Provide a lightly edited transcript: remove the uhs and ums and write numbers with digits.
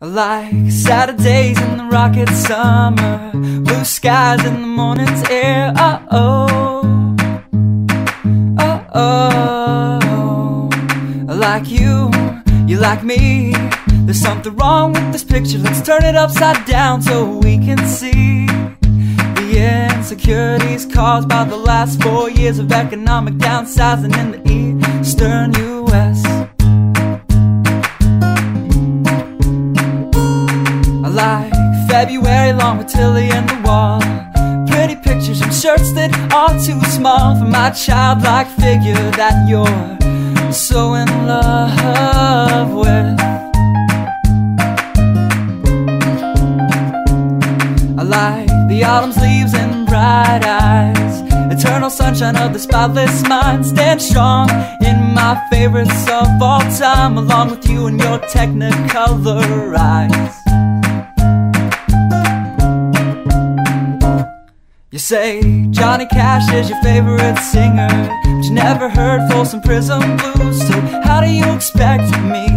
Like Saturdays in the rocket summer, blue skies in the morning's air. Oh, oh, oh, oh. Like you like me. There's something wrong with this picture. Let's turn it upside down so we can see the insecurities caused by the last 4 years of economic downsizing in the eastern U.S. Like February long with Tilly and the wall, pretty pictures and shirts that are too small for my childlike figure that you're so in love with. I like the autumn's leaves and bright eyes, eternal sunshine of the spotless mind. Stand strong in my favorites of all time, along with you and your technicolor eyes. You say Johnny Cash is your favorite singer, but you never heard Folsom Prison Blues. So how do you expect me